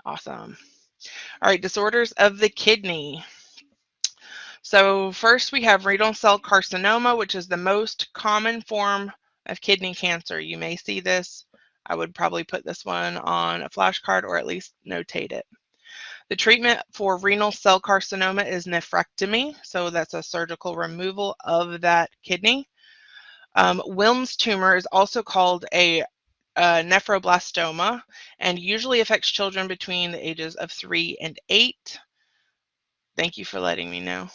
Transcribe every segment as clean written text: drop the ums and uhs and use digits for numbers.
Awesome. All right, disorders of the kidney. So first we have renal cell carcinoma, which is the most common form of kidney cancer. You may see this. I would probably put this one on a flashcard or at least notate it. The treatment for renal cell carcinoma is nephrectomy, so that's a surgical removal of that kidney. Wilms tumor is also called a nephroblastoma and usually affects children between the ages of 3 and 8. Thank you for letting me know.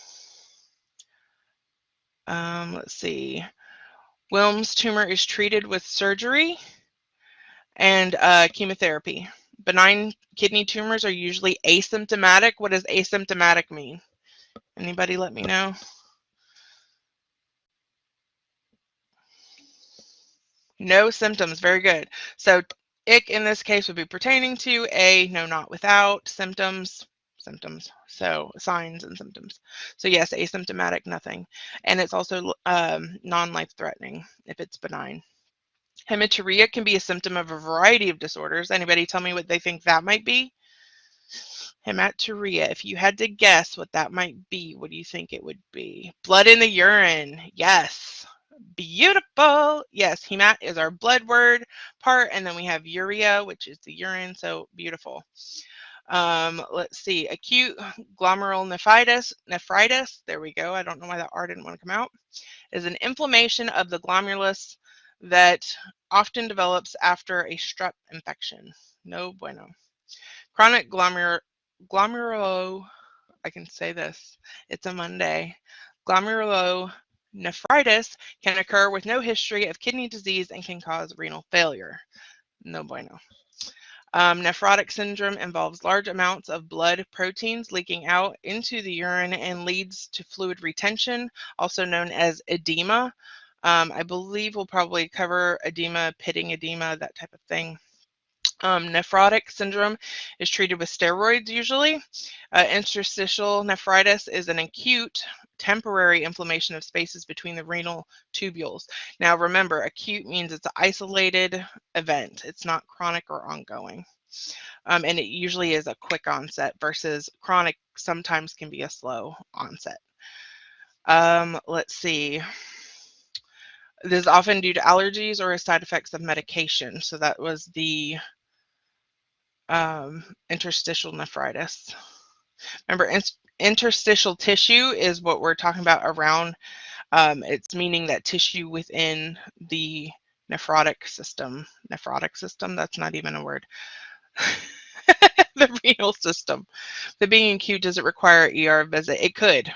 Let's see. Wilms tumor is treated with surgery and chemotherapy. Benign kidney tumors are usually asymptomatic. What does asymptomatic mean? Anybody let me know? No symptoms. Very good. So ick in this case would be pertaining to a no, not without symptoms. So signs and symptoms. So yes, asymptomatic, nothing. And it's also non-life threatening if it's benign. Hematuria can be a symptom of a variety of disorders. Anybody tell me what they think that might be? Hematuria. If you had to guess what that might be, what do you think it would be? Blood in the urine. Yes. Beautiful. Yes, hemat is our blood word part, and then we have urea, which is the urine. So beautiful. Let's see. Acute glomerulonephritis. There we go. I don't know why that R didn't want to come out. Is an inflammation of the glomerulus that often develops after a strep infection. No bueno. Chronic glomerulo, I can say this, it's a Monday. Glomerulonephritis can occur with no history of kidney disease and can cause renal failure. No bueno. Nephrotic syndrome involves large amounts of blood proteins leaking out into the urine and leads to fluid retention, also known as edema. I believe we'll probably cover edema, pitting edema, that type of thing. Nephrotic syndrome is treated with steroids usually. Interstitial nephritis is an acute temporary inflammation of spaces between the renal tubules. Now remember, acute means it's an isolated event. It's not chronic or ongoing. And it usually is a quick onset versus chronic sometimes can be a slow onset. Let's see. This is often due to allergies or side effects of medication. So that was the interstitial nephritis. Remember, interstitial tissue is what we're talking about around. It's meaning that tissue within the nephrotic system. Nephrotic system, that's not even a word. The renal system. The being acute, does it require an ER visit? It could.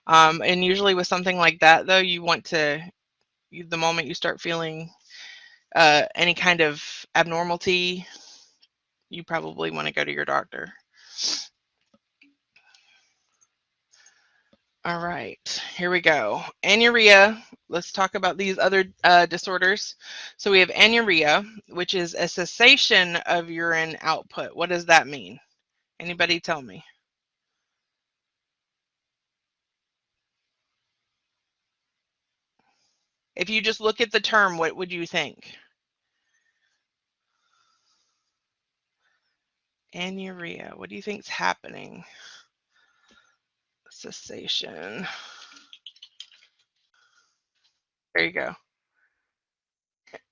And usually with something like that, though, you want to, the moment you start feeling any kind of abnormality, you probably want to go to your doctor. All right, here we go. Anuria. Let's talk about these other disorders. So we have anuria, which is a cessation of urine output. What does that mean? Anybody tell me? If you just look at the term, what would you think? Anuria. What do you think is happening? Cessation. There you go.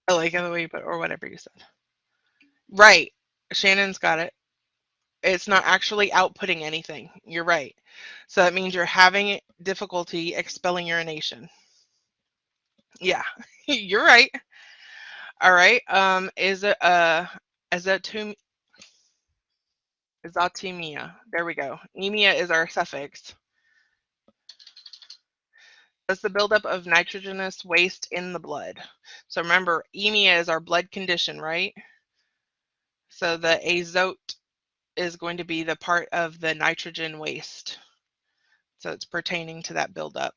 I like the way you put, or whatever you said. Right. Shannon's got it. It's not actually outputting anything. You're right. So that means you're having difficulty expelling urination. Yeah, you're right. All right. Is it azotemia? There we go. Emia is our suffix. That's the buildup of nitrogenous waste in the blood. So remember, emia is our blood condition, right? So the azote is going to be the part of the nitrogen waste. So it's pertaining to that buildup.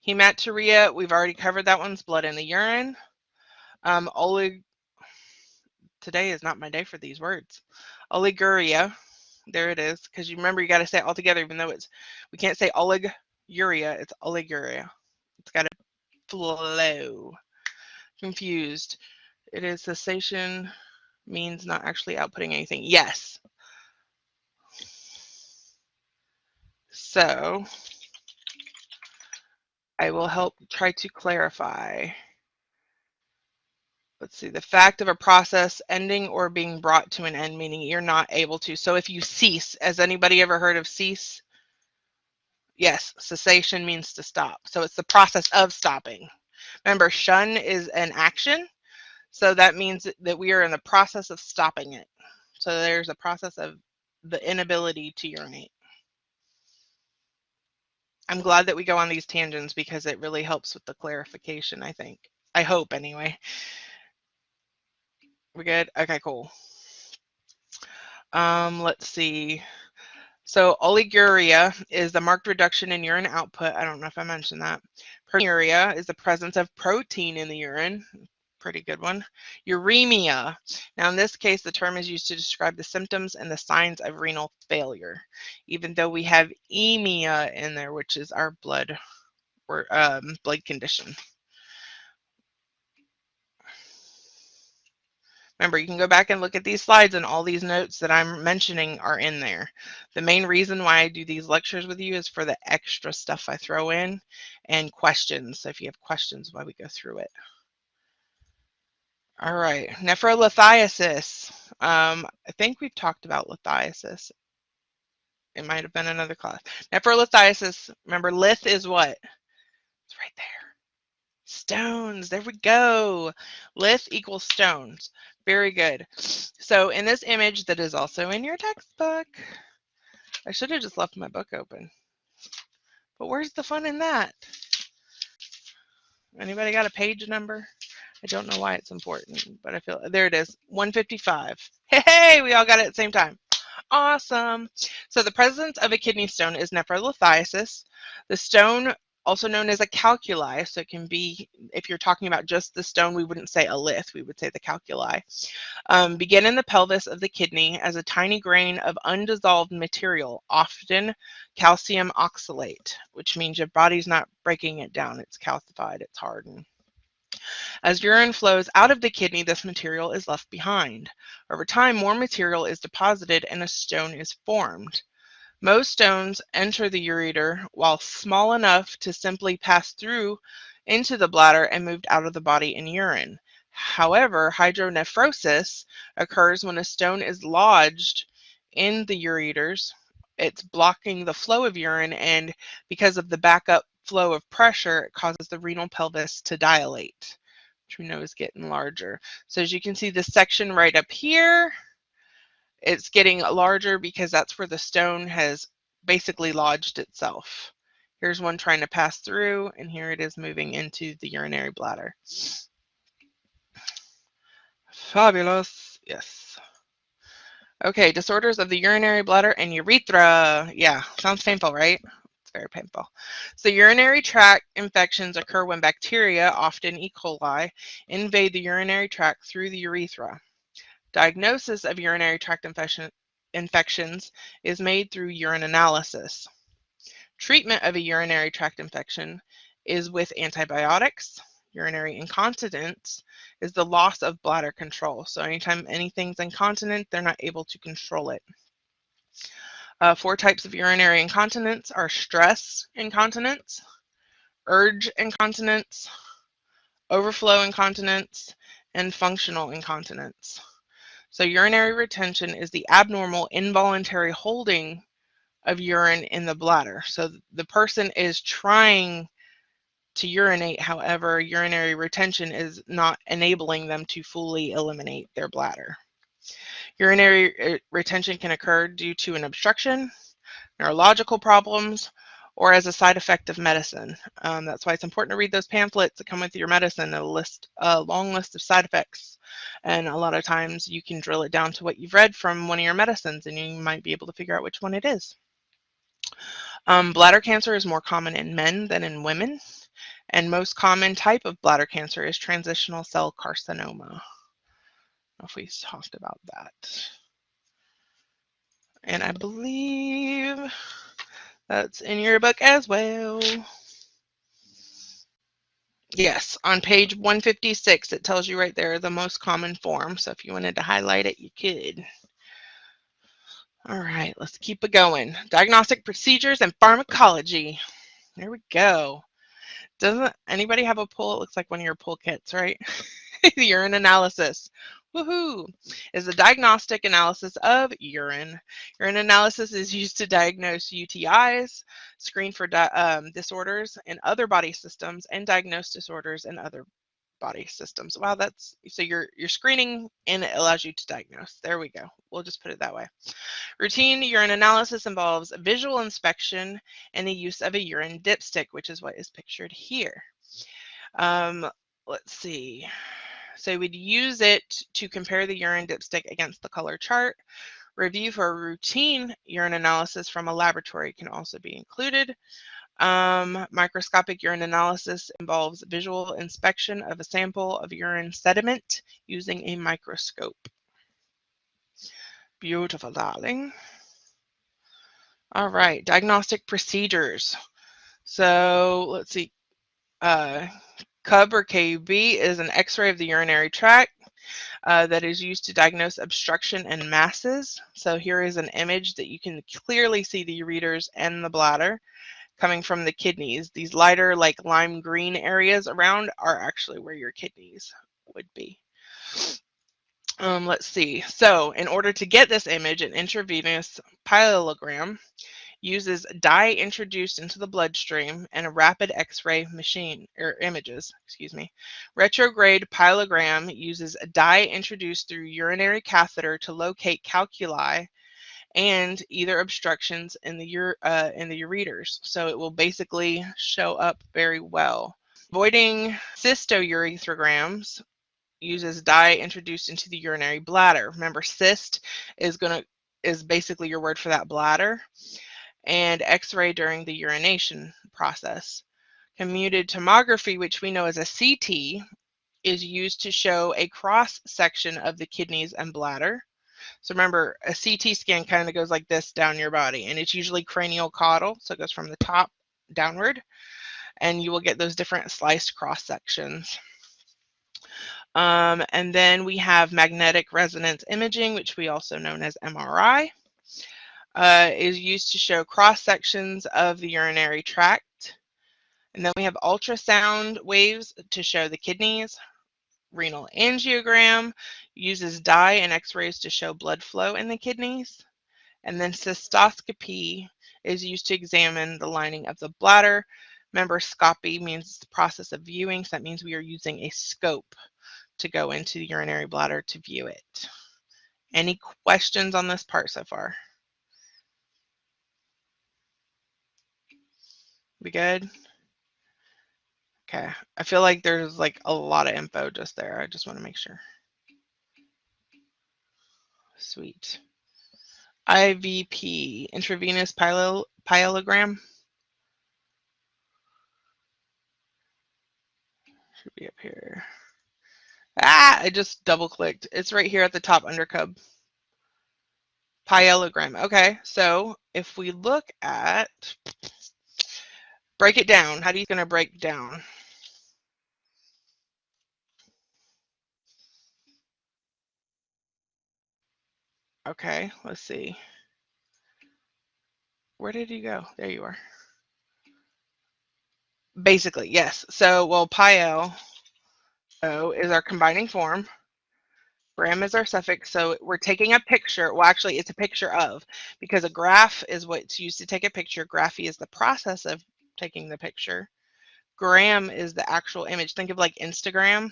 Hematuria, we've already covered that one's blood in the urine. Today is not my day for these words. Oliguria, there it is, because you remember you got to say it all together, even though we can't say oliguria, it's oliguria. It's got to flow. Confused. It is cessation, means not actually outputting anything. Yes. So I will help try to clarify. Let's see, the fact of a process ending or being brought to an end, meaning you're not able to. So if you cease, has anybody ever heard of cease? Yes, cessation means to stop. So it's the process of stopping. Remember, shun is an action. So that means that we are in the process of stopping it. So there's a process of the inability to urinate. I'm glad that we go on these tangents because it really helps with the clarification, I think. I hope, anyway. We're good? Okay, cool. Let's see. So oliguria is the marked reduction in urine output. I don't know if I mentioned that. Proteinuria is the presence of protein in the urine. Pretty good one. Uremia. Now, in this case, the term is used to describe the symptoms and the signs of renal failure, even though we have emia in there, which is our blood condition. Remember, you can go back and look at these slides, and all these notes that I'm mentioning are in there. The main reason why I do these lectures with you is for the extra stuff I throw in and questions. So if you have questions while we go through it. All right, nephrolithiasis. I think we've talked about lithiasis. It might have been another class. Nephrolithiasis, remember, lith is what? It's right there. Stones, there we go. Lith equals stones. Very good. So in this image that is also in your textbook, I should have just left my book open. But where's the fun in that? Anybody got a page number? I don't know why it's important, but I feel, there it is, 155. Hey, we all got it at the same time. Awesome. So the presence of a kidney stone is nephrolithiasis. The stone, also known as a calculi, so it can be, if you're talking about just the stone, we wouldn't say a lith, we would say the calculi, begin in the pelvis of the kidney as a tiny grain of undissolved material, often calcium oxalate, which means your body's not breaking it down, it's calcified, it's hardened. As urine flows out of the kidney, this material is left behind. Over time, more material is deposited and a stone is formed. Most stones enter the ureter while small enough to simply pass through into the bladder and moved out of the body in urine. However, hydronephrosis occurs when a stone is lodged in the ureters. It's blocking the flow of urine, and because of the backup flow of pressure, it causes the renal pelvis to dilate, which we know is getting larger. So as you can see, this section right up here, it's getting larger because that's where the stone has basically lodged itself. Here's one trying to pass through, and here it is moving into the urinary bladder. Fabulous. Yes. Okay, disorders of the urinary bladder and urethra. Yeah, sounds painful, right? It's very painful. So urinary tract infections occur when bacteria, often E. coli, invade the urinary tract through the urethra. Diagnosis of urinary tract infections is made through urine analysis. Treatment of a urinary tract infection is with antibiotics. Urinary incontinence is the loss of bladder control. So anytime anything's incontinent, they're not able to control it. 4 types of urinary incontinence are stress incontinence, urge incontinence, overflow incontinence, and functional incontinence. So urinary retention is the abnormal involuntary holding of urine in the bladder. So the person is trying to urinate, however, urinary retention is not enabling them to fully eliminate their bladder. Urinary retention can occur due to an obstruction, neurological problems, or as a side effect of medicine. That's why it's important to read those pamphlets that come with your medicine, a long list of side effects. And a lot of times you can drill it down to what you've read from one of your medicines, and you might be able to figure out which one it is. Bladder cancer is more common in men than in women, and most common type of bladder cancer is transitional cell carcinoma. I don't know if we talked about that. And I believe that's in your book as well. Yes, on page 156, it tells you right there the most common form. So if you wanted to highlight it, you could. All right, let's keep it going. Diagnostic procedures and pharmacology. There we go. Doesn't anybody have a pool? It looks like one of your pool kits, right? Urine analysis. Woohoo! Is the diagnostic analysis of urine. Urine analysis is used to diagnose UTIs, screen for disorders in other body systems, and diagnose disorders in other body systems. Wow, that's so you're screening and it allows you to diagnose. There we go. We'll just put it that way. Routine urine analysis involves visual inspection and the use of a urine dipstick, which is what is pictured here. Let's see. So we'd use it to compare the urine dipstick against the color chart. Review for routine urine analysis from a laboratory can also be included. Microscopic urine analysis involves visual inspection of a sample of urine sediment using a microscope. Beautiful, darling. All right, diagnostic procedures. So let's see. CUB or KB is an X-ray of the urinary tract that is used to diagnose obstruction and masses. So here is an image that you can clearly see the ureters and the bladder coming from the kidneys. These lighter, like lime green areas around are actually where your kidneys would be. Let's see. So in order to get this image, an intravenous pyelogram uses dye introduced into the bloodstream and a rapid X-ray machine, or images, excuse me. Retrograde pyelogram uses a dye introduced through urinary catheter to locate calculi and either obstructions in the ureters. So it will basically show up very well. Avoiding cystourethograms uses dye introduced into the urinary bladder. Remember, cyst is basically your word for that bladder, and X-ray during the urination process. Computed tomography, which we know as a CT, is used to show a cross section of the kidneys and bladder. So remember, a CT scan kind of goes like this down your body, and it's usually cranial caudal, so it goes from the top downward, and you will get those different sliced cross sections. And then we have magnetic resonance imaging, which we also know as MRI, is used to show cross sections of the urinary tract. And then we have ultrasound waves to show the kidneys. Renal angiogram uses dye and x-rays to show blood flow in the kidneys. And then cystoscopy is used to examine the lining of the bladder. Remember, scopy means the process of viewing, so that means we are using a scope to go into the urinary bladder to view it. Any questions on this part so far? We good? Okay, I feel like there's like a lot of info just there. I just want to make sure. Sweet. IVP, intravenous pyelogram. Should be up here. I just double clicked. It's right here at the top under CUB. Pyelogram. Okay, so if we look at, break it down. How are you going to break down? Okay, let's see. Where did you go? There you are. Basically, yes. So, well, pyo is our combining form. Gram is our suffix, so we're taking a picture. Well, actually, it's a picture of, because a graph is what's used to take a picture. Graphy is the process of taking the picture. Gram is the actual image. Think of like Instagram.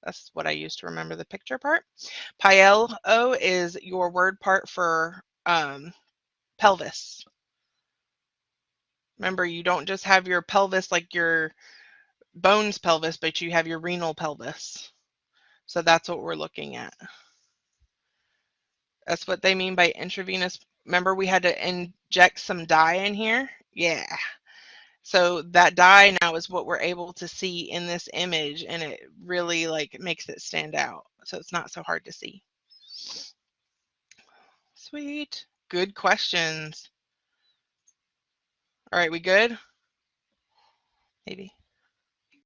That's what I use to remember the picture part. Pyelo is your word part for pelvis. Remember, you don't just have your pelvis like your bones pelvis, but you have your renal pelvis. So that's what we're looking at. That's what they mean by intravenous. Remember, we had to inject some dye in here? Yeah. So that dye now is what we're able to see in this image, and it really like makes it stand out. So it's not so hard to see. Sweet. Good questions. All right, we good? Maybe.